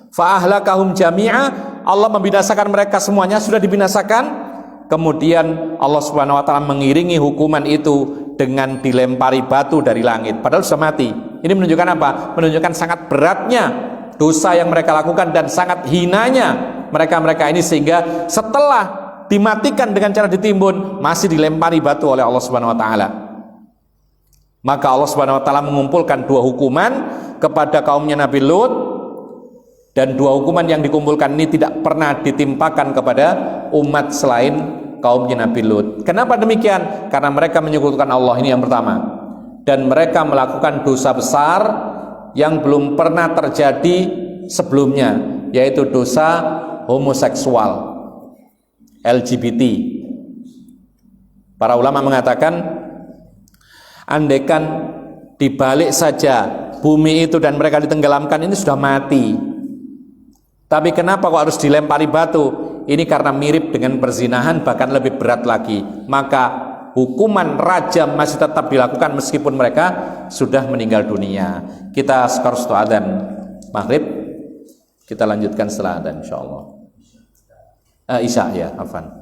fa ahlakahum jami'a, Allah membinasakan mereka semuanya, sudah dibinasakan. Kemudian Allah Subhanahu wa taala mengiringi hukuman itu dengan dilempari batu dari langit padahal sudah mati. Ini menunjukkan apa? Menunjukkan sangat beratnya dosa yang mereka lakukan dan sangat hinanya mereka-mereka ini, sehingga setelah dimatikan dengan cara ditimbun masih dilempari batu oleh Allah Subhanahu wa taala. Maka Allah Subhanahu wa taala mengumpulkan dua hukuman kepada kaumnya Nabi Lut, dan dua hukuman yang dikumpulkan ini tidak pernah ditimpakan kepada umat selain kaumnya Nabi Lut. Kenapa demikian? Karena mereka menyekutukan Allah, ini yang pertama. Dan mereka melakukan dosa besar yang belum pernah terjadi sebelumnya, yaitu dosa homoseksual, LGBT. Para ulama mengatakan andaikan dibalik saja bumi itu dan mereka ditenggelamkan, ini sudah mati. Tapi kenapa kok harus dilempari batu? Ini karena mirip dengan perzinahan, bahkan lebih berat lagi. Maka hukuman rajam masih tetap dilakukan meskipun mereka sudah meninggal dunia. Kita sekarang setelah adzan maghrib, kita lanjutkan setelah adzan insyaallah. Isya ya, afan.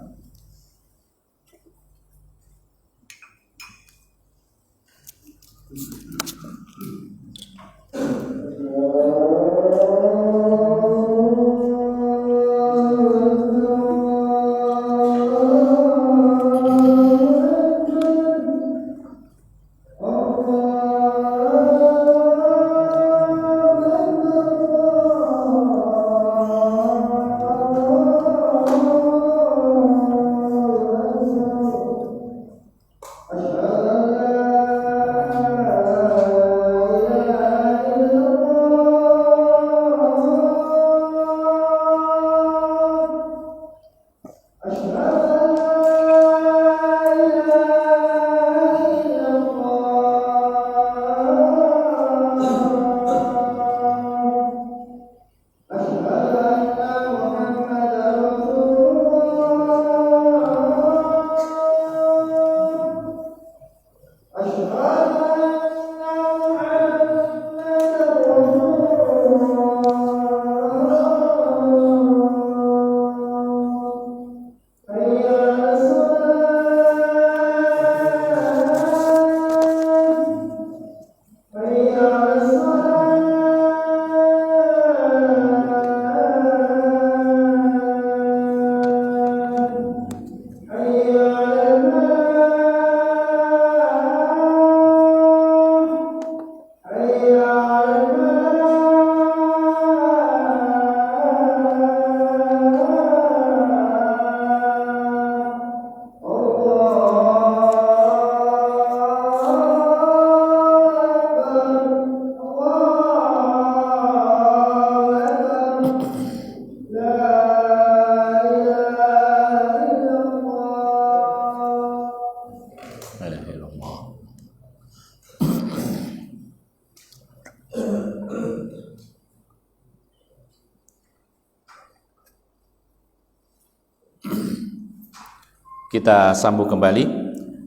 Kita sambung kembali.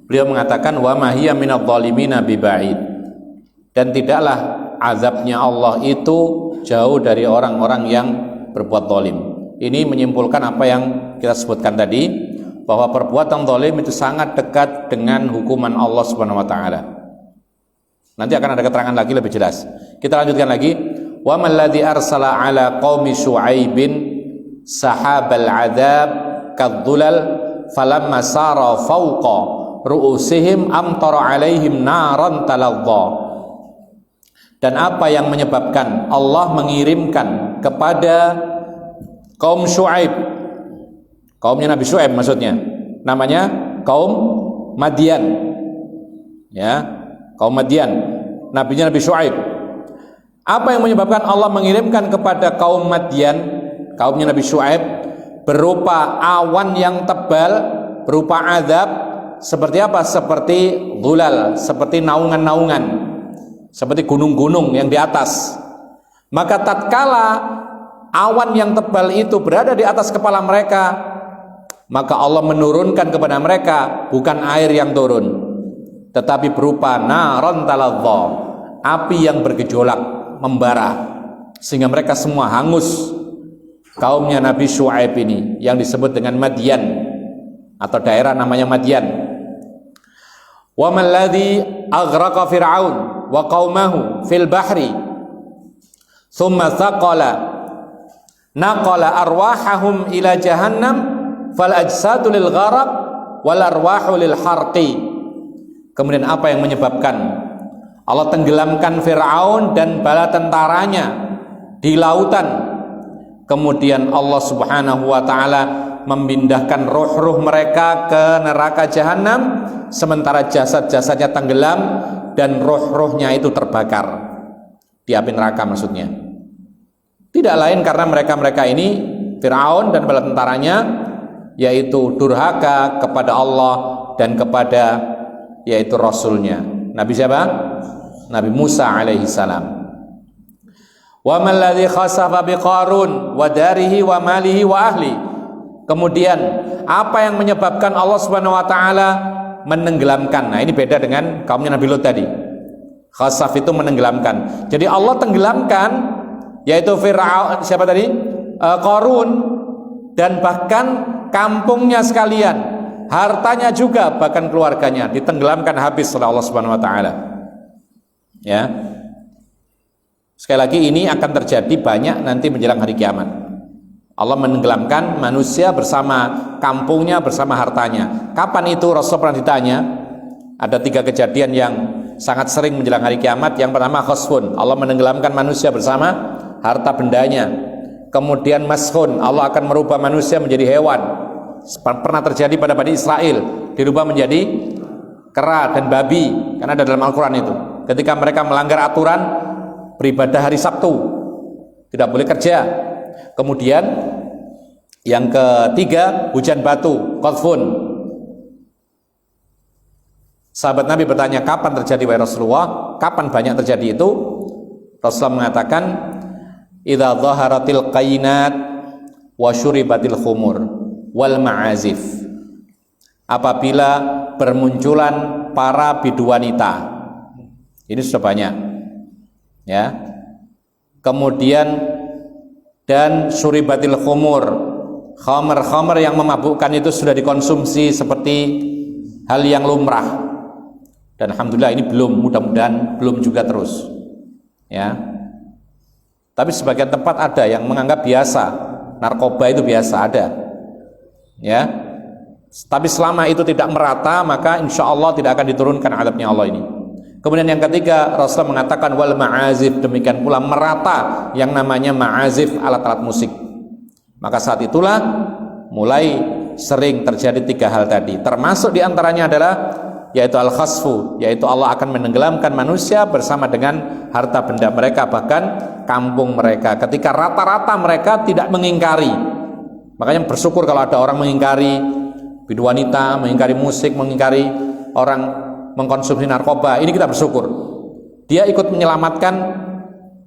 Beliau mengatakan wa ma hiya minadh dhalimina biba'id, dan tidaklah azabnya Allah itu jauh dari orang-orang yang berbuat zalim. Ini menyimpulkan apa yang kita sebutkan tadi, bahwa perbuatan zalim itu sangat dekat dengan hukuman Allah Subhanahu wa taala. Nanti akan ada keterangan lagi lebih jelas. Kita lanjutkan lagi. Wa man ladzi arsala ala qaumi syu'aibin sahabal adzab kadzulal falamma sara fawqa ru'usihim amtara alaihim naran taladha. Dan apa yang menyebabkan Allah mengirimkan kepada kaum Syuaib, kaumnya Nabi Syuaib maksudnya, namanya kaum Madian, ya, kaum Madian, nabinya Nabi Syuaib. Apa yang menyebabkan Allah mengirimkan kepada kaum Madian, kaumnya Nabi Syuaib, berupa awan yang tebal, berupa azab, seperti apa? Seperti dhulal, seperti naungan-naungan, seperti gunung-gunung yang di atas. Maka tatkala awan yang tebal itu berada di atas kepala mereka, maka Allah menurunkan kepada mereka bukan air yang turun, tetapi berupa naron taladha, api yang bergejolak, membara, sehingga mereka semua hangus. Kaumnya Nabi Syuaib ini yang disebut dengan Madian, atau daerah namanya Madian. Wa man ladzi aghraqa fir'aun wa qaumahu fil bahri thumma thaqala naqala arwahahum ila jahannam fal ajsadu lil gharaq wal arwahu lil harqi. Kemudian apa yang menyebabkan Allah tenggelamkan Fir'aun dan bala tentaranya di lautan? Kemudian Allah Subhanahu wa ta'ala memindahkan ruh-ruh mereka ke neraka jahanam, sementara jasad-jasadnya tenggelam dan ruh-ruhnya itu terbakar di api neraka maksudnya. Tidak lain karena mereka-mereka ini, Fir'aun dan bala tentaranya, yaitu durhaka kepada Allah dan kepada yaitu Rasulnya. Nabi siapa? Nabi Musa alaihi salam. Wa man ladzi khasafa biqarun wa darihi wa malihi wa ahli. Kemudian apa yang menyebabkan Allah Subhanahu wa taala menenggelamkan? Nah, ini beda dengan kaumnya Nabi Lut tadi. Khasaf itu menenggelamkan. Jadi Allah tenggelamkan yaitu Fir'aun, siapa tadi? Qarun, dan bahkan kampungnya sekalian, hartanya juga, bahkan keluarganya ditenggelamkan habis oleh Allah Subhanahu wa taala. Ya. Sekali lagi ini akan terjadi banyak nanti menjelang hari kiamat. Allah menenggelamkan manusia bersama kampungnya, bersama hartanya. Kapan itu? Rasul pernah ditanya. Ada 3 kejadian yang sangat sering menjelang hari kiamat. Yang pertama khasfun, Allah menenggelamkan manusia bersama harta bendanya. Kemudian mashun, Allah akan merubah manusia menjadi hewan. Pernah terjadi pada Bani Israel, dirubah menjadi kera dan babi, karena ada dalam Al-Quran itu. Ketika mereka melanggar aturan beribadah hari Sabtu, tidak boleh kerja. Kemudian yang ketiga, hujan batu, qadfun. Sahabat Nabi bertanya, kapan terjadi wahai Rasulullah? Kapan banyak terjadi itu? Rasulullah mengatakan, idza dhaharatil qainat wa syuribatil khumur wal ma'azif. Apabila bermunculan para bidu wanita, ini sudah banyak, ya. Kemudian dan syuribatil khumur, khamar yang memabukkan itu sudah dikonsumsi seperti hal yang lumrah. Dan alhamdulillah ini belum, mudah-mudahan belum juga terus, ya. Tapi sebagian tempat ada yang menganggap biasa, narkoba itu biasa, ada, ya. Tapi selama itu tidak merata, maka insya Allah tidak akan diturunkan azabnya Allah ini. Kemudian yang ketiga, Rasulullah mengatakan wal ma'azif, demikian pula merata yang namanya ma'azif, alat-alat musik. Maka saat itulah mulai sering terjadi 3 hal tadi. Termasuk diantaranya adalah yaitu al-khasfu, yaitu Allah akan menenggelamkan manusia bersama dengan harta benda mereka, bahkan kampung mereka, ketika rata-rata mereka tidak mengingkari. Makanya bersyukur kalau ada orang mengingkari bidu wanita, mengingkari musik, mengingkari orang mengkonsumsi narkoba. Ini kita bersyukur, dia ikut menyelamatkan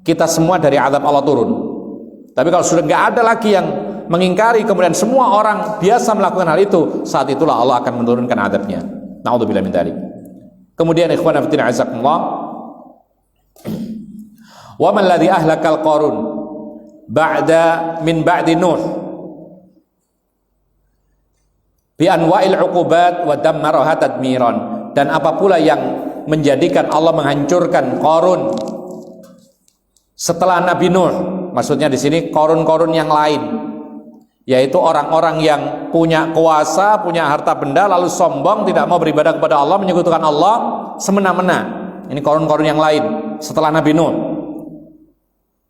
kita semua dari azab Allah turun. Tapi kalau sudah nggak ada lagi yang mengingkari, kemudian semua orang biasa melakukan hal itu, saat itulah Allah akan menurunkan azabnya. Na'udzubillah min dzalik. Kemudian ikhwan fillah azakumullah, wa man ladzi ahlakal qarun min ba'di nuh bi anwa'il 'uqubat wa dammaraha tadmiran. Dan apa pula yang menjadikan Allah menghancurkan Qarun setelah Nabi Nuh? Maksudnya di sini Qarun-Qarun yang lain, yaitu orang-orang yang punya kuasa, punya harta benda, lalu sombong, tidak mau beribadah kepada Allah, menyekutukan Allah semena-mena. Ini Qarun-Qarun yang lain setelah Nabi Nuh.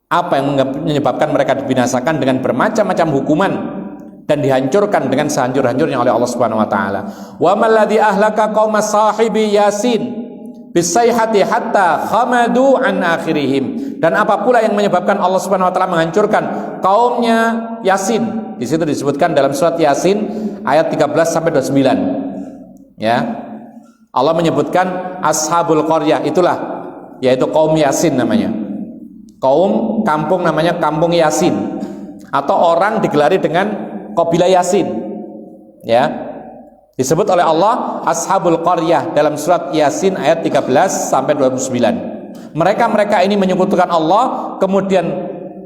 Apa yang menyebabkan mereka dibinasakan dengan bermacam-macam hukuman dan dihancurkan dengan sehancur-hancurnya oleh Allah Subhanahu wa taala. Wa man ladzi ahlaka qauma sahibi Yasin bisayhati hatta khamadu an akhirihim. Dan apa pula yang menyebabkan Allah Subhanahu wa taala menghancurkan kaumnya Yasin. Di situ disebutkan dalam surat Yasin ayat 13 sampai 29. Ya. Allah menyebutkan ashabul qaryah, itulah yaitu kaum Yasin namanya. Kaum kampung namanya kampung Yasin, atau orang digelari dengan kabilah Yasin. Ya. Disebut oleh Allah ashabul qaryah dalam surat Yasin ayat 13 sampai 29. Mereka ini menyekutukan Allah, kemudian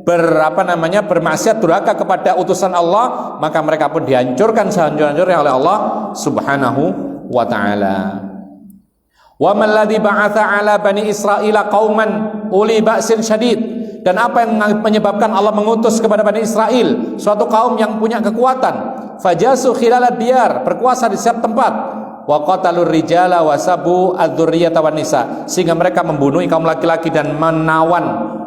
bermaksiat durhaka kepada utusan Allah, maka mereka pun dihancurkan sehancur-hancurnya oleh Allah Subhanahu wa taala. Wa man ladzi ba'atha 'ala bani Israila qauman uli ba'sin syadid. Dan apa yang menyebabkan Allah mengutus kepada Bani Israel suatu kaum yang punya kekuatan, fajasu khilalad diyar, berkuasa di setiap tempat, wa qatalur rijala wa sabu adzurriyyata wan nisa, sehingga mereka membunuh kaum laki-laki dan menawan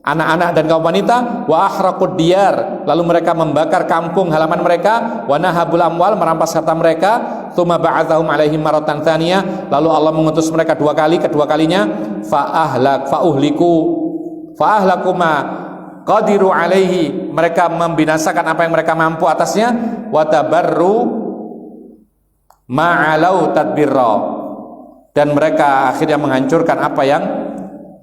anak-anak dan kaum wanita, wa ahraqud diyar, lalu mereka membakar kampung halaman mereka, wa nahabul amwal, merampas harta mereka, tsumma ba'atsahum alaihim maratan tsaniyah, lalu Allah mengutus mereka kedua kalinya, fa ahlaku ma qadiru alaihi, mereka membinasakan apa yang mereka mampu atasnya, wa tabarru ma'alau tadbirra, dan mereka akhirnya menghancurkan apa yang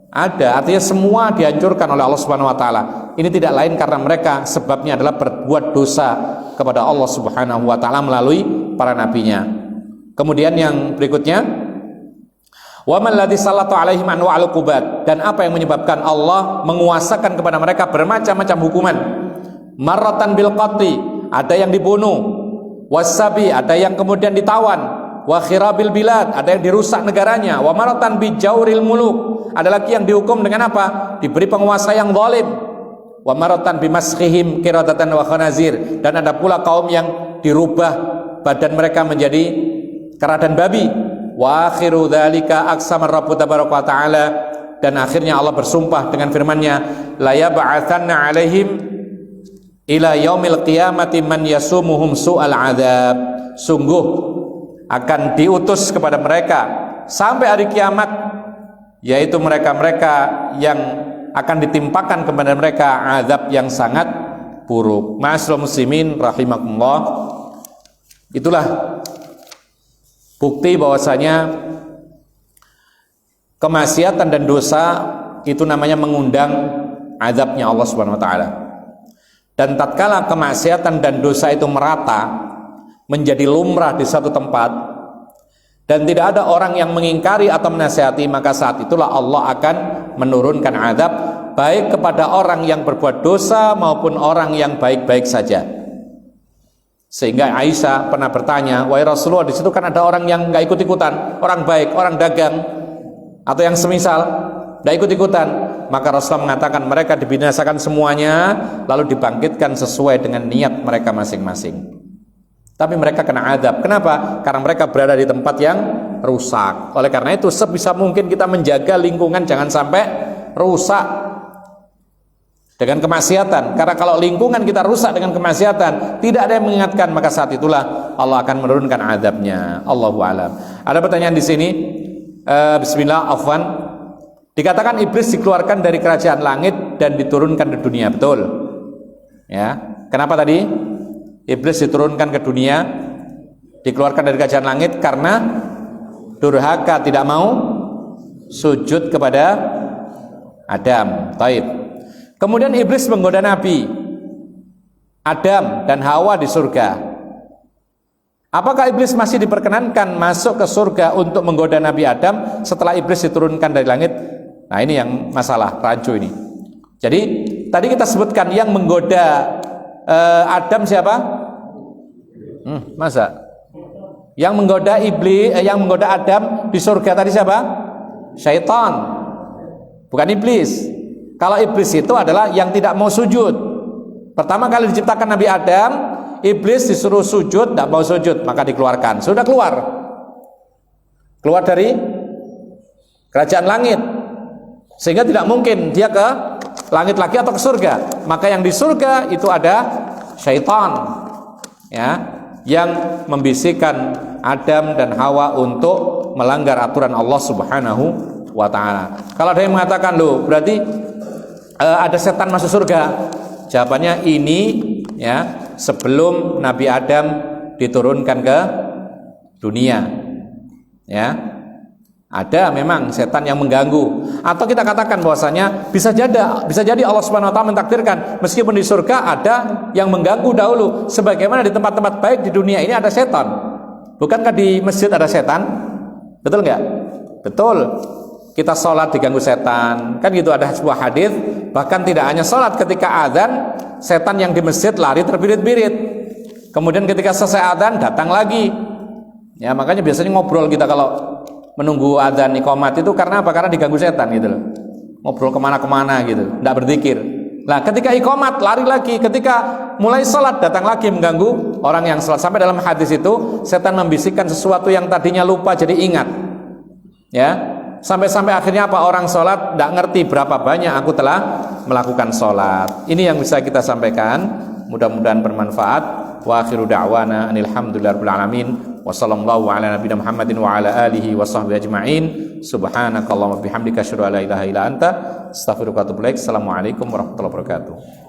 ada. Artinya semua dihancurkan oleh Allah Subhanahu wa taala. Ini tidak lain karena mereka sebabnya adalah berbuat dosa kepada Allah Subhanahu wa taala melalui para nabinya. Kemudian yang berikutnya, wa man ladzi sallatu alaihim anwa'ul uqubat, dan apa yang menyebabkan Allah menguasakan kepada mereka bermacam-macam hukuman. Marratan bil qatli, ada yang dibunuh, wasabi, ada yang kemudian ditawan, wa khirabil bilad, ada yang dirusak negaranya, wa marratan bi jauril muluk, ada lagi yang dihukum dengan apa? Diberi penguasa yang zalim. Wa marratan bi maskhihim qiradatan wa khanazir, dan ada pula kaum yang dirubah badan mereka menjadi kera dan babi. Wa akhiru dzalika aqsama Rabbu tabaraka wa taala, dan akhirnya Allah bersumpah dengan firman-Nya, la yab'atsanna 'alaihim ila yaumil qiyamati man yasumuhum su'al 'adzab, sungguh akan diutus kepada mereka sampai hari kiamat, yaitu mereka-mereka yang akan ditimpakan kepada mereka azab yang sangat buruk. Ma'asyiral muslimin rahimakumullah, itulah bukti bahwasanya kemaksiatan dan dosa itu namanya mengundang azabnya Allah Subhanahu wa taala. Dan tatkala kemaksiatan dan dosa itu merata menjadi lumrah di satu tempat dan tidak ada orang yang mengingkari atau menasihati, maka saat itulah Allah akan menurunkan azab baik kepada orang yang berbuat dosa maupun orang yang baik-baik saja. Sehingga Aisyah pernah bertanya, wahai Rasulullah, di situ kan ada orang yang nggak ikut-ikutan, orang baik, orang dagang, atau yang semisal nggak ikut-ikutan. Maka Rasulullah mengatakan mereka dibinasakan semuanya, lalu dibangkitkan sesuai dengan niat mereka masing-masing. Tapi mereka kena azab. Kenapa? Karena mereka berada di tempat yang rusak. Oleh karena itu sebisa mungkin kita menjaga lingkungan jangan sampai rusak dengan kemaksiatan. Karena kalau lingkungan kita rusak dengan kemaksiatan, tidak ada yang mengingatkan, maka saat itulah Allah akan menurunkan azabnya. Allahu a'lam. Ada pertanyaan di sini. Bismillah, afwan. Dikatakan iblis dikeluarkan dari kerajaan langit dan diturunkan ke dunia, betul? Ya. Kenapa tadi iblis diturunkan ke dunia, dikeluarkan dari kerajaan langit? Karena durhaka, tidak mau sujud kepada Adam. Taib. Kemudian iblis menggoda Nabi Adam dan Hawa di surga. Apakah iblis masih diperkenankan masuk ke surga untuk menggoda Nabi Adam setelah iblis diturunkan dari langit? Nah, ini yang masalah rancu ini. Jadi tadi kita sebutkan yang menggoda Adam siapa? Masa? Yang menggoda iblis, yang menggoda Adam di surga tadi siapa? Syaitan, bukan iblis. Kalau iblis itu adalah yang tidak mau sujud. Pertama kali diciptakan Nabi Adam, iblis disuruh sujud, tidak mau sujud, maka dikeluarkan. Sudah keluar dari kerajaan langit, sehingga tidak mungkin dia ke langit lagi atau ke surga. Maka yang di surga itu ada syaitan, ya, yang membisikkan Adam dan Hawa untuk melanggar aturan Allah Subhanahu wa ta'ala. Kalau ada yang mengatakan, loh berarti ada setan masuk surga, jawabannya ini ya sebelum Nabi Adam diturunkan ke dunia, ya ada memang setan yang mengganggu. Atau kita katakan bahwasanya bisa jadi Allah Subhanahu wa taala mentakdirkan meskipun di surga ada yang mengganggu dahulu, sebagaimana di tempat-tempat baik di dunia ini ada setan. Bukankah di masjid ada setan? Betul nggak? Betul. Kita sholat diganggu setan, kan gitu, ada sebuah hadis. Bahkan tidak hanya sholat, ketika adzan setan yang di masjid lari terbirit-birit, kemudian ketika selesai adzan datang lagi. Ya makanya biasanya ngobrol kita kalau menunggu adzan iqamat itu karena apa? Karena diganggu setan gitu loh. Ngobrol kemana-kemana gitu, tidak berzikir. Nah ketika iqamat lari lagi, ketika mulai sholat datang lagi mengganggu orang yang sholat. Sampai dalam hadis itu setan membisikkan sesuatu yang tadinya lupa jadi ingat. Ya, sampai akhirnya apa? Orang sholat tidak ngerti berapa banyak aku telah melakukan sholat. Ini yang bisa kita sampaikan. Mudah-mudahan bermanfaat. Wa akhiru da'wana alhamdulillahirabbil alamin. Wa sallallahu ala nabiyina Muhammadin wa ala alihi wa sahbihi ajma'in. Subhanakallahumma bihamdika asyhadu an la ilaha illa anta astaghfiruka wa atubu ilaik. Assalamualaikum warahmatullahi wabarakatuh.